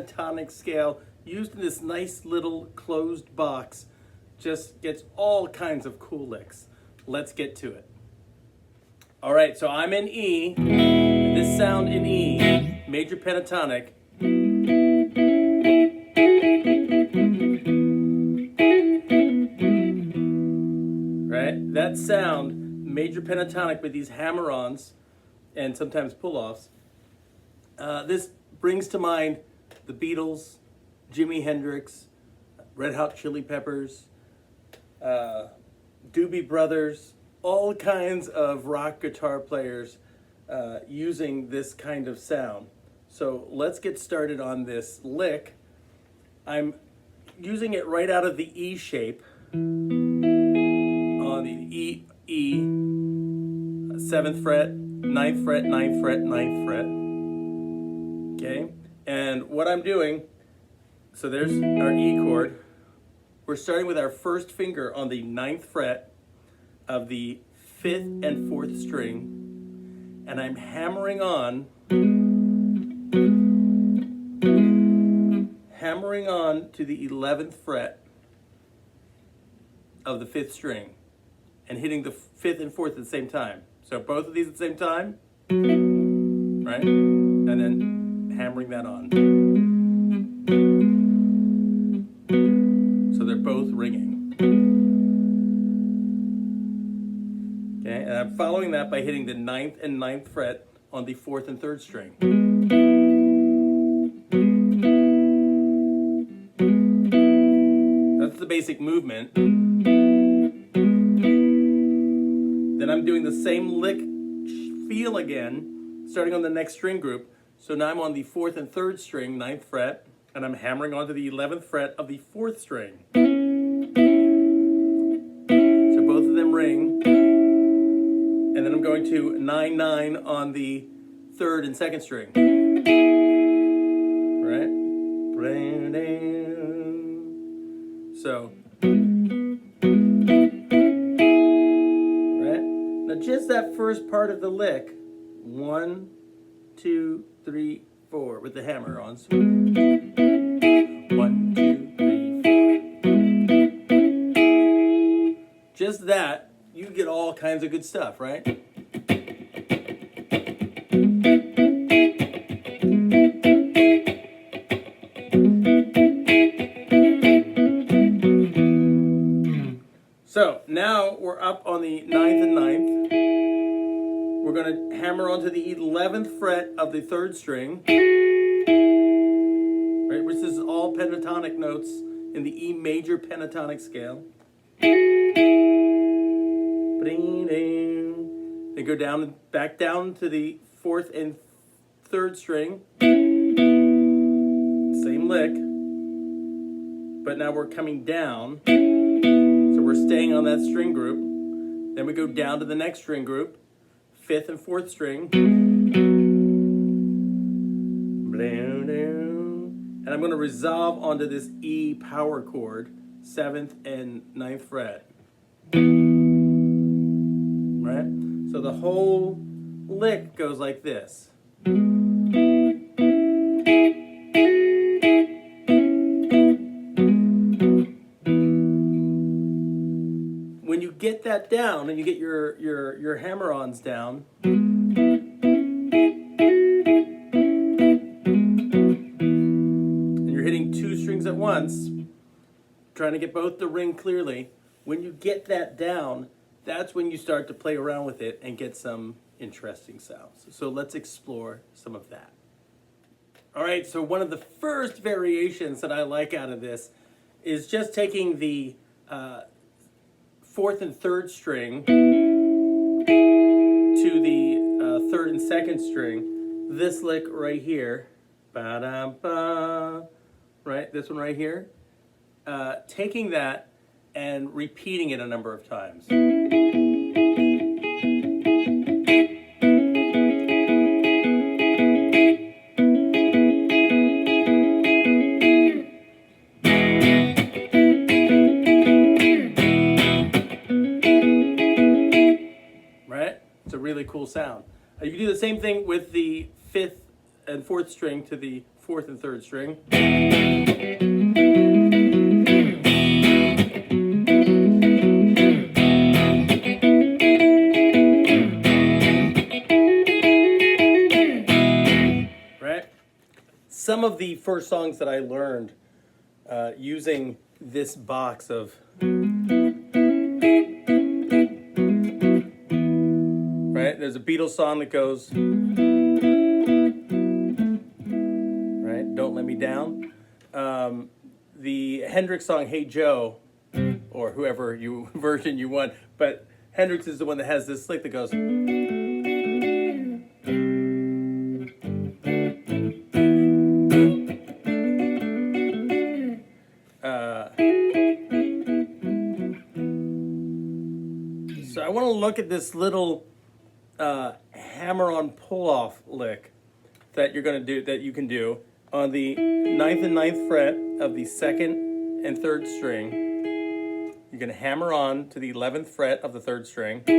pentatonic scale used in this nice little closed box. Just gets all kinds of cool licks. Let's get to it. All right, so I'm in E, and this sound in E, major pentatonic. Right, that sound, major pentatonic with these hammer-ons and sometimes pull-offs. This brings to mind the Beatles, Jimi Hendrix, Red Hot Chili Peppers, Doobie Brothers, all kinds of rock guitar players using this kind of sound. So let's get started on this lick. I'm using it right out of the E shape on the E, 7th fret, 9th fret, 9th fret, 9th fret. Okay, and what I'm doing, so there's our E chord. We're starting with our first finger on the 9th fret of the 5th and 4th string, and I'm hammering on to the 11th fret of the 5th string and hitting the 5th and 4th at the same time. So both of these at the same time, right? And then hammering that on. So they're both ringing. Okay, and I'm following that by hitting the 9th and 9th fret on the 4th and 3rd string. That's the basic movement. Then I'm doing the same lick feel again, starting on the next string group. So now I'm on the 4th and 3rd string, 9th fret, and I'm hammering onto the 11th fret of the 4th string. So both of them ring. And then I'm going to 9-9 on the 3rd and 2nd string. Right? So, right? Now just that first part of the lick, 1, 2, 3, 4 with the hammer-ons. 1, 2, 3, 4. Just that, you get all kinds of good stuff, right? So now we're up on the 9th and 9th. We're going to hammer onto the 11th fret of the 3rd string, right? Which is all pentatonic notes in the E major pentatonic scale. Then go down and back down to the 4th and 3rd string. Same lick, but now we're coming down. So we're staying on that string group. Then we go down to the next string group, 5th and 4th string. And I'm going to resolve onto this E power chord, 7th and 9th fret. Right? So the whole lick goes like this. When you get that down and you get your hammer-ons down, and you're hitting 2 strings at once, trying to get both to ring clearly, when you get that down, that's when you start to play around with it and get some interesting sounds. So let's explore some of that. All right, so one of the first variations that I like out of this is just taking the 4th and 3rd string to the 3rd and 2nd string. This lick right here, ba-da-ba, right? This one right here. Taking that and repeating it a number of times. Right? It's a really cool sound. You can do the same thing with the 5th and 4th string to the fourth and third string. Right? Some of the first songs that I learned using this box of right, there's a Beatles song that goes right, Don't Let Me Down. The Hendrix song Hey Joe, or whoever you version you want, but Hendrix is the one that has this lick that goes so I want to look at this little hammer-on pull-off lick that you're going to do, that you can do on the 9th and 9th fret of the 2nd and 3rd string. You're going to hammer on to the 11th fret of the 3rd string, and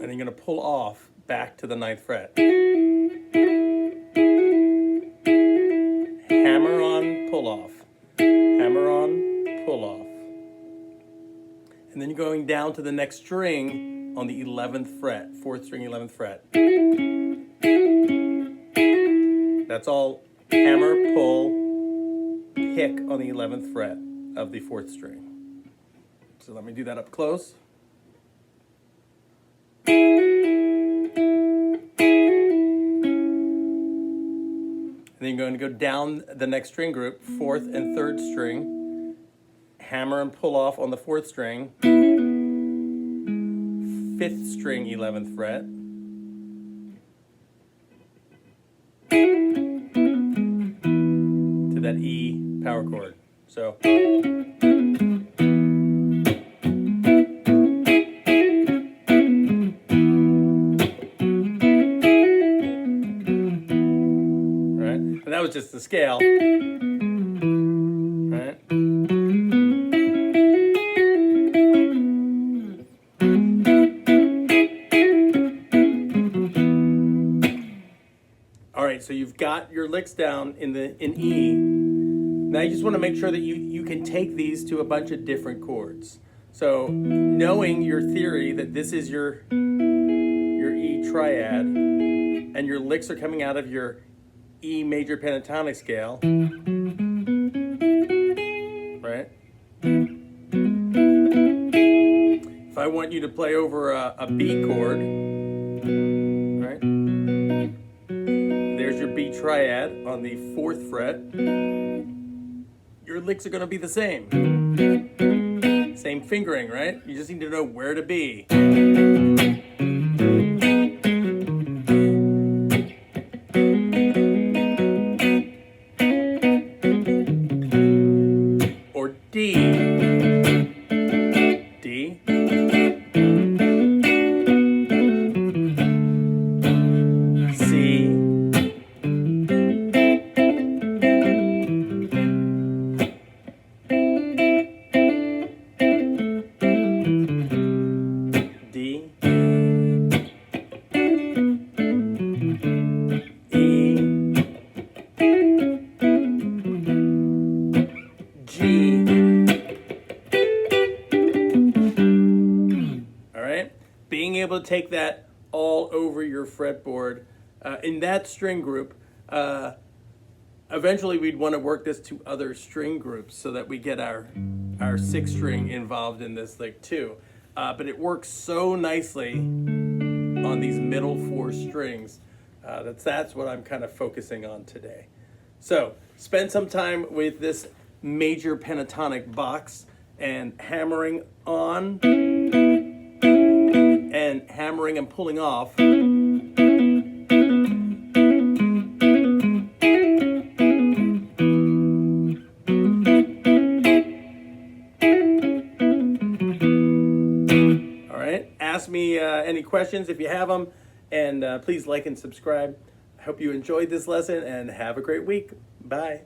then you're going to pull off back to the 9th fret. Hammer on, pull off. Hammer on, pull off. And then you're going down to the next string on the 11th fret, 4th string, 11th fret. That's all hammer, pull, pick on the 11th fret of the 4th string. So let me do that up close. And then you're going to go down the next string group, 4th and 3rd string, hammer and pull off on the 4th string, 5th string, 11th fret, to that E power chord. So that was just the scale, right? All right, so you've got your licks down in E. Now you just want to make sure that you can take these to a bunch of different chords. So knowing your theory that this is your E triad, and your licks are coming out of your E major pentatonic scale, right? If I want you to play over a B chord, right? There's your B triad on the 4th fret. Your licks are going to be the same. Same fingering, right? You just need to know where to be. D, D, C, D, E, G. Being able to take that all over your fretboard in that string group. Eventually we'd want to work this to other string groups so that we get our 6th string involved in this lick too. But it works so nicely on these middle 4 strings. That's what I'm kind of focusing on today. So spend some time with this major pentatonic box and hammering on and hammering and pulling off. All right, ask me any questions if you have them, and please like and subscribe. I hope you enjoyed this lesson and have a great week. Bye.